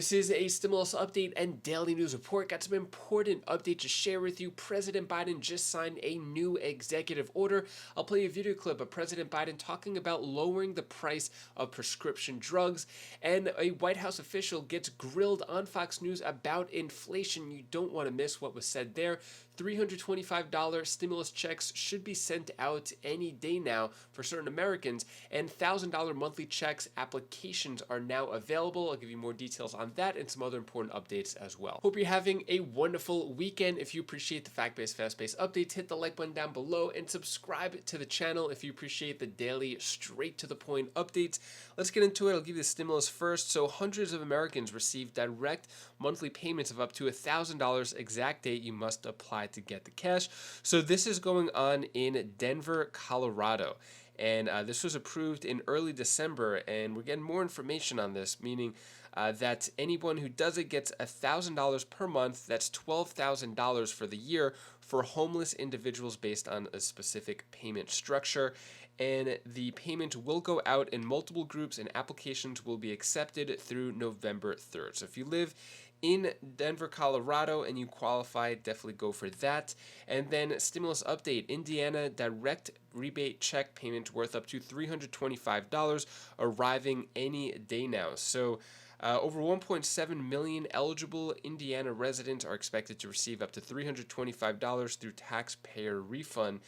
This is a stimulus update and daily news report. Got some important updates to share with you. President Biden just signed a new executive order. I'll play a video clip of President Biden talking about lowering the price of prescription drugs. And a White House official gets grilled on Fox News about inflation. You don't want to miss what was said there. $325 stimulus checks should be sent out any day now for certain Americans, and $1,000 monthly checks applications are now available. I'll give you more details on that and some other important updates as well. Hope you're having a wonderful weekend. If you appreciate the fact-based, fast-paced updates, hit the like button down below and subscribe to the channel if you appreciate the daily, straight-to-the-point updates. Let's get into it. I'll give you the stimulus first. So hundreds of Americans received direct monthly payments of up to $1,000. Exact date you must apply to get the cash. So this is going on in Denver, Colorado. And this was approved in early December, and we're getting more information on this, meaning that anyone who does it gets $1,000 per month. That's $12,000 for the year for homeless individuals based on a specific payment structure. And the payment will go out in multiple groups, and applications will be accepted through November 3rd. So if you live in Denver, Colorado, and you qualify, definitely go for that. And then stimulus update, Indiana direct rebate check payment worth up to $325 arriving any day now. So over 1.7 million eligible Indiana residents are expected to receive up to $325 through taxpayer refund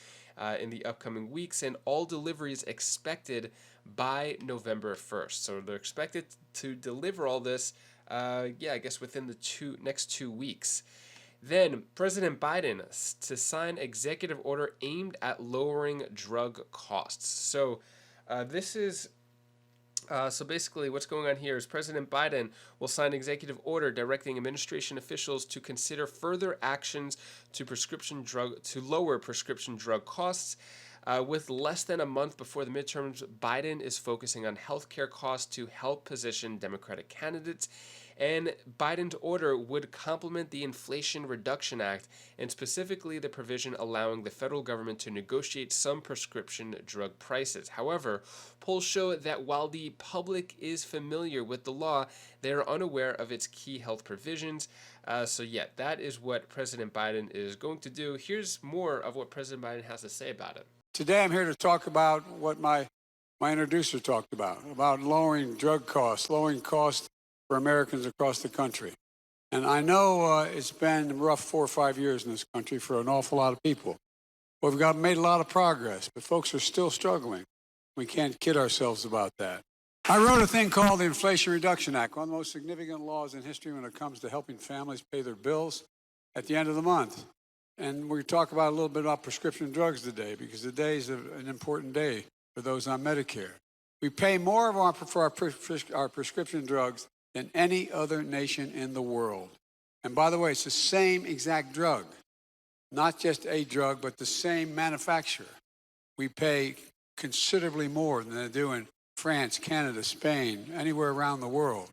in the upcoming weeks, and all deliveries expected by November 1st. So they're expected to deliver all this I guess within the next 2 weeks. Then President Biden to sign executive order aimed at lowering drug costs. So this is so basically what's going on here is President Biden will sign executive order directing administration officials to consider further actions to lower prescription drug costs. With less than a month before the midterms, Biden is focusing on healthcare costs to help position Democratic candidates. And Biden's order would complement the Inflation Reduction Act, and specifically the provision allowing the federal government to negotiate some prescription drug prices. However, polls show that while the public is familiar with the law, they are unaware of its key health provisions. That is what President Biden is going to do. Here's more of what President Biden has to say about it. Today I'm here to talk about what my introducer talked about lowering drug costs, lowering costs for Americans across the country. And I know it's been a rough 4 or 5 years in this country for an awful lot of people. We've made a lot of progress, but folks are still struggling. We can't kid ourselves about that. I wrote a thing called the Inflation Reduction Act, one of the most significant laws in history when it comes to helping families pay their bills at the end of the month. And we're going to talk about a little bit about prescription drugs today, because today is an important day for those on Medicare. We pay more for our prescription drugs than any other nation in the world. And by the way, it's the same exact drug, not just a drug, but the same manufacturer. We pay considerably more than they do in France, Canada, Spain, anywhere around the world.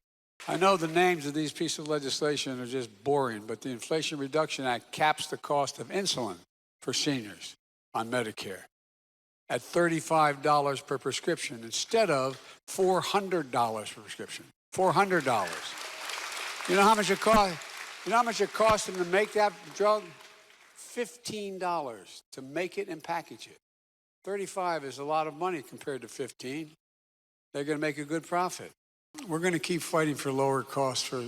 I know the names of these pieces of legislation are just boring, but the Inflation Reduction Act caps the cost of insulin for seniors on Medicare at $35 per prescription instead of $400 per prescription. $400. You know how much it costs? You know how much it costs them to make that drug? $15 to make it and package it. $35 is a lot of money compared to $15. They're going to make a good profit. We're going to keep fighting for lower costs for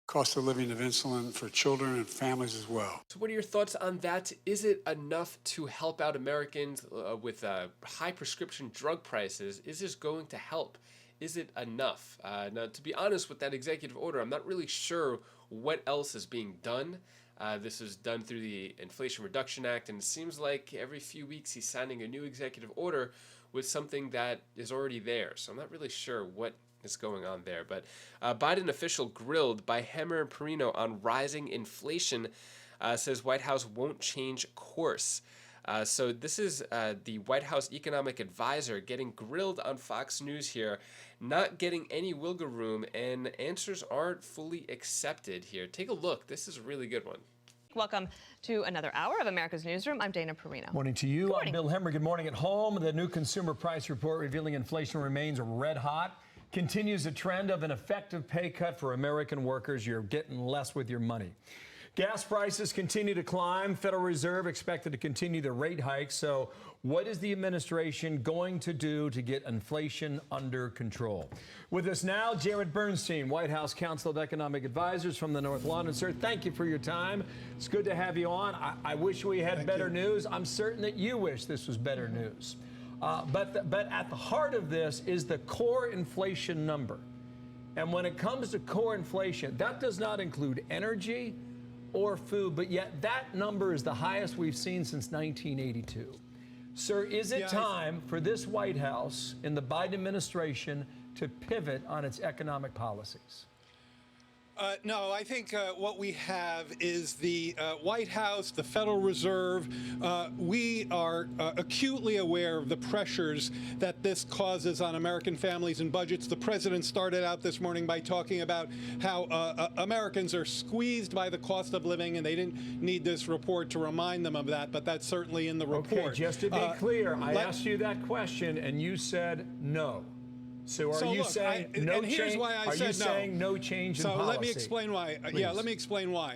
cost of living of insulin for children and families as well. So what are your thoughts on that? Is it enough to help out Americans with high prescription drug prices? Is this going to help? Is it enough? Now, to be honest with that executive order, I'm not really sure what else is being done. This is done through the Inflation Reduction Act, and it seems like every few weeks he's signing a new executive order with something that is already there. So I'm not really sure what is going on there. But Biden official grilled by Hemmer and Perino on rising inflation says White House won't change course. So this is the White House economic advisor getting grilled on Fox News here, not getting any wiggle room, and answers aren't fully accepted here. Take a look. This is a really good one. Welcome to another hour of America's Newsroom. I'm Dana Perino. Morning to you. I'm Bill Hemmer. Good morning at home. The new consumer price report revealing inflation remains red hot. continues a trend of an effective pay cut for American workers. You're getting less with your money. Gas prices continue to climb. Federal Reserve expected to continue the rate hike. So what is the administration going to do to get inflation under control? With us now, Jared Bernstein, White House Council of Economic Advisors from the North Lawn. And sir, thank you for your time. It's good to have you on. I wish we had better news. I'm certain that you wish this was better news. But at the heart of this is the core inflation number. And when it comes to core inflation, that does not include energy or food, but yet that number is the highest we've seen since 1982. Sir, is it time for this White House in the Biden administration to pivot on its economic policies? No, I think what we have is the White House, the Federal Reserve. We are acutely aware of the pressures that this causes on American families and budgets. The president started out this morning by talking about how Americans are squeezed by the cost of living, and they didn't need this report to remind them of that, but that's certainly in the report. Okay, just to be clear, I asked you that question, and you said no. So are you saying no change? Are you saying no change in policy? So let me explain why. Yeah, let me explain why.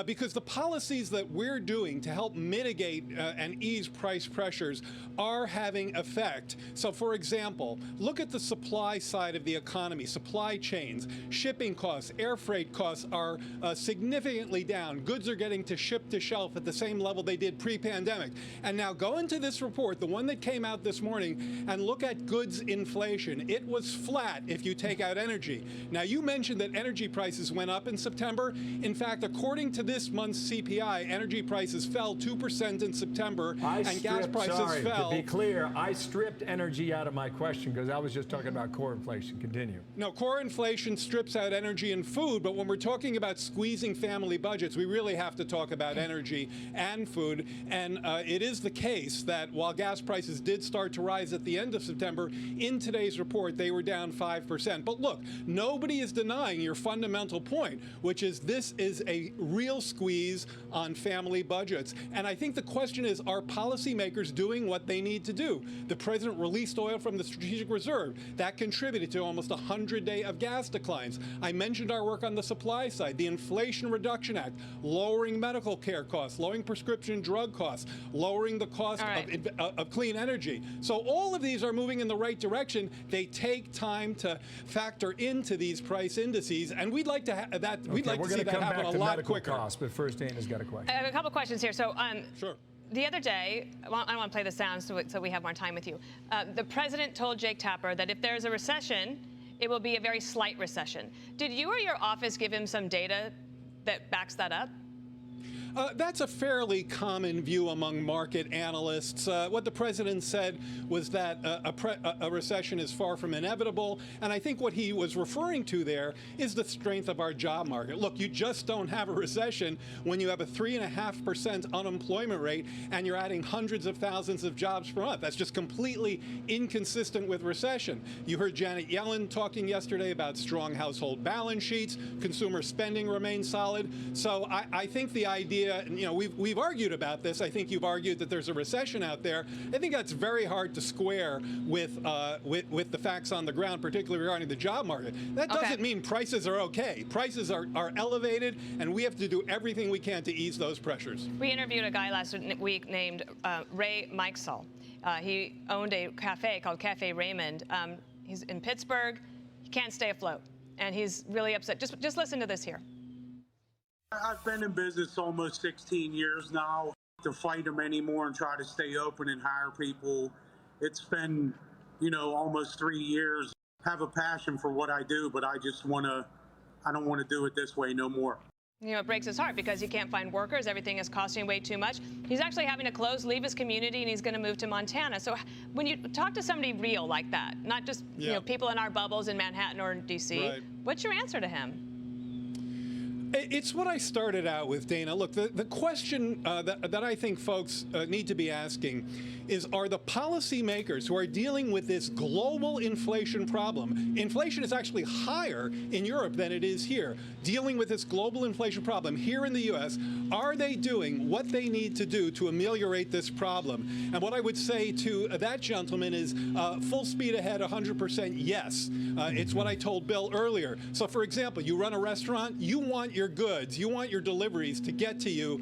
Because the policies that we're doing to help mitigate and ease price pressures are having effect. So, for example, look at the supply side of the economy, supply chains, shipping costs, air freight costs are significantly down. Goods are getting to ship to shelf at the same level they did pre-pandemic. And now go into this report, the one that came out this morning, and look at goods inflation. It was flat if you take out energy. Now, you mentioned that energy prices went up in September. In fact, according to this month's CPI, energy prices fell 2% in September, and gas prices fell. To be clear, I stripped energy out of my question because I was just talking about core inflation. Continue. No, core inflation strips out energy and food, but when we're talking about squeezing family budgets, we really have to talk about energy and food. And it is the case that while gas prices did start to rise at the end of September, in today's report, they were down 5%. But look, nobody is denying your fundamental point, which is this is a real squeeze on family budgets. And I think the question is, are policymakers doing what they need to do? The president released oil from the Strategic Reserve. That contributed to almost 100-day of gas declines. I mentioned our work on the supply side, the Inflation Reduction Act, lowering medical care costs, lowering prescription drug costs, lowering the cost of clean energy. So all of these are moving in the right direction. They take time to factor into these price indices, and we'd like to have that. We'd like to see that happen a lot quicker. Costs, but first, Dana's got a question. I have a couple questions here. So, sure. The other day, I don't want to play the sound so we have more time with you. The president told Jake Tapper that if there's a recession, it will be a very slight recession. Did you or your office give him some data that backs that up? That's a fairly common view among market analysts. What the president said was that a recession is far from inevitable, and I think what he was referring to there is the strength of our job market. Look, you just don't have a recession when you have a 3.5% unemployment rate and you're adding hundreds of thousands of jobs per month. That's just completely inconsistent with recession. You heard Janet Yellen talking yesterday about strong household balance sheets, consumer spending remains solid. So I think the idea, you know, we've argued about this. I think you've argued that there's a recession out there. I think that's very hard to square with the facts on the ground, particularly regarding the job market. That doesn't mean prices are okay. Prices are elevated, and we have to do everything we can to ease those pressures. We interviewed a guy last week named Ray Mikesell. He owned a cafe called Cafe Raymond. He's in Pittsburgh. He can't stay afloat, and he's really upset. Just listen to this here. I've been in business almost 16 years now. To fight them anymore and try to stay open and hire people, it's been, you know, almost 3 years. I have a passion for what I do, but I don't want to do it this way no more. You know, it breaks his heart because he can't find workers. Everything is costing way too much. He's actually having to close, leave his community, and he's going to move to Montana. So when you talk to somebody real like that, not just you know, people in our bubbles in Manhattan or in D.C., what's your answer to him? It's what I started out with, Dana. Look, the question that I think folks need to be asking is, are the policymakers who are dealing with this global inflation problem — inflation is actually higher in Europe than it is here — dealing with this global inflation problem here in the U.S., are they doing what they need to do to ameliorate this problem? And what I would say to that gentleman is full speed ahead, 100% yes. It's what I told Bill earlier. So, for example, you run a restaurant, you want your goods, you want your deliveries to get to you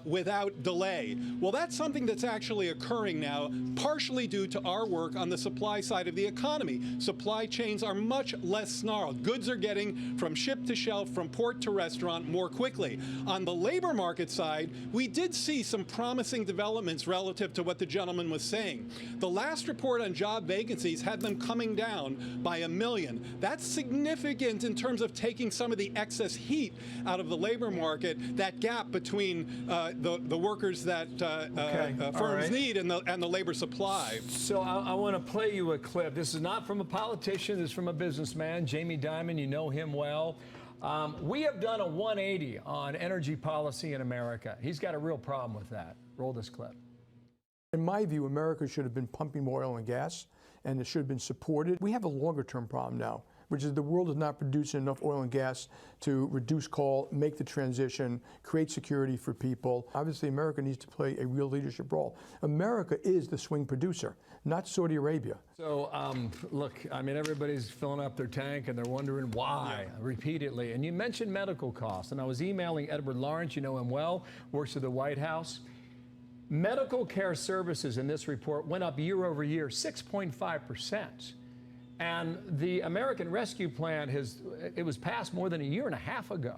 without delay. Well, that's something that's actually occurring now, partially due to our work on the supply side of the economy. Supply chains are much less snarled. Goods are getting from ship to shelf, from port to restaurant more quickly. On the labor market side, we did see some promising developments relative to what the gentleman was saying. The last report on job vacancies had them coming down by 1 million. That's significant in terms of taking some of the excess heat out of the labor market, that gap between the workers that firms need and the labor supply. So I want to play you a clip. This is not from a politician. This is from a businessman, Jamie Dimon. You know him well. We have done a 180 on energy policy in America. He's got a real problem with that. Roll this clip. In my view, America should have been pumping more oil and gas, and it should have been supported. We have a longer-term problem now, which is the world is not producing enough oil and gas to reduce coal, make the transition, create security for people. Obviously, America needs to play a real leadership role. America is the swing producer, not Saudi Arabia. So, look, I mean, everybody's filling up their tank and they're wondering why repeatedly. And you mentioned medical costs, and I was emailing Edward Lawrence, you know him well, works at the White House. Medical care services in this report went up year over year, 6.5%. And the American Rescue Plan it was passed more than 1.5 years ago.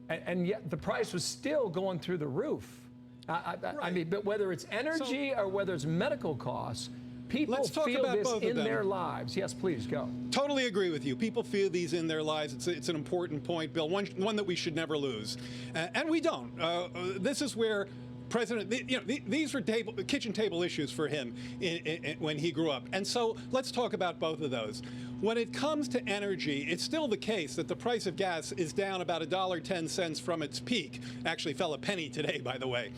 And yet the price was still going through the roof. I mean, but whether it's energy or whether it's medical costs, people feel this in their lives. Yes, please, go. Totally agree with you. People feel these in their lives. It's an important point, Bill, one that we should never lose. And we don't. This is where President, these were kitchen table issues for him when he grew up. And so let's talk about both of those. When it comes to energy, it's still the case that the price of gas is down about $1.10 from its peak. Actually fell a penny today, by the way.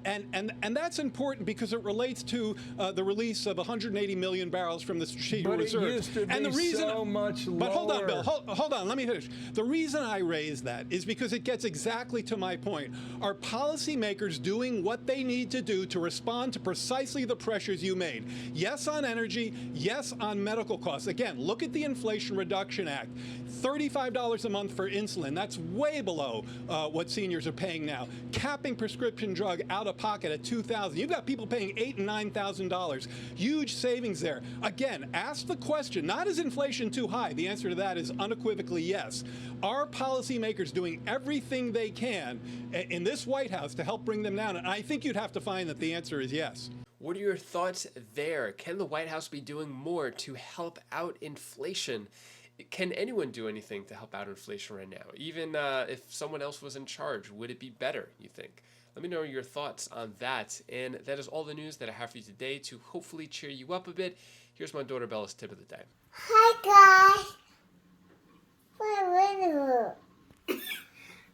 And that's important because it relates to the release of 180 million barrels from the strategic reserve. But it used to be so much lower. But hold on, Bill. Hold on. Let me finish. The reason I raise that is because it gets exactly to my point. Are policymakers doing what they need to do to respond to precisely the pressures you made? Yes on energy, yes on medical costs. Again, look at the Inflation Reduction Act. $35 a month for insulin. That's way below what seniors are paying now. Capping prescription drug out of pocket at $2,000. You've got people paying $8,000 and $9,000. Huge savings there. Again, ask the question, not is inflation too high? The answer to that is unequivocally yes. Are policymakers doing everything they can in this White House to help bring them down? And I think you'd have to find that the answer is yes. What are your thoughts there? Can the White House be doing more to help out inflation? Can anyone do anything to help out inflation right now? Even if someone else was in charge, would it be better, you think? Let me know your thoughts on that. And that is all the news that I have for you today to hopefully cheer you up a bit. Here's my daughter Bella's tip of the day. Hi, guys.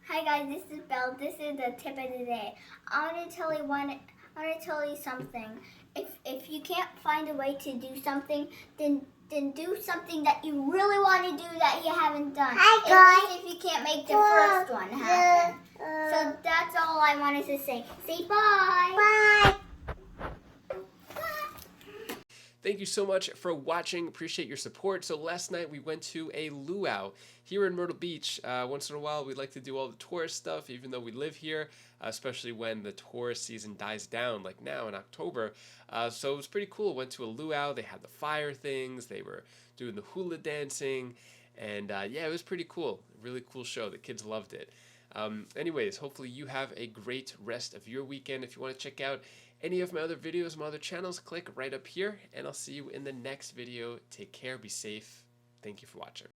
Hi, guys. This is Belle. This is the tip of the day. I want to tell you something. If you can't find a way to do something, then do something that you really want to do that you haven't done. Hi, guys. At least if you can't make the first one happen. So that's all I wanted to say. Say bye. Bye. Thank you so much for watching. Appreciate your support. So last night we went to a luau here in Myrtle Beach. Once in a while we like to do all the tourist stuff, even though we live here, especially when the tourist season dies down, like now in October. So it was pretty cool. Went to a luau. They had the fire things. They were doing the hula dancing. And yeah, it was pretty cool. Really cool show. The kids loved it. Anyways, hopefully you have a great rest of your weekend. If you want to check out any of my other videos, my other channels, click right up here, and I'll see you in the next video. Take care, be safe. Thank you for watching.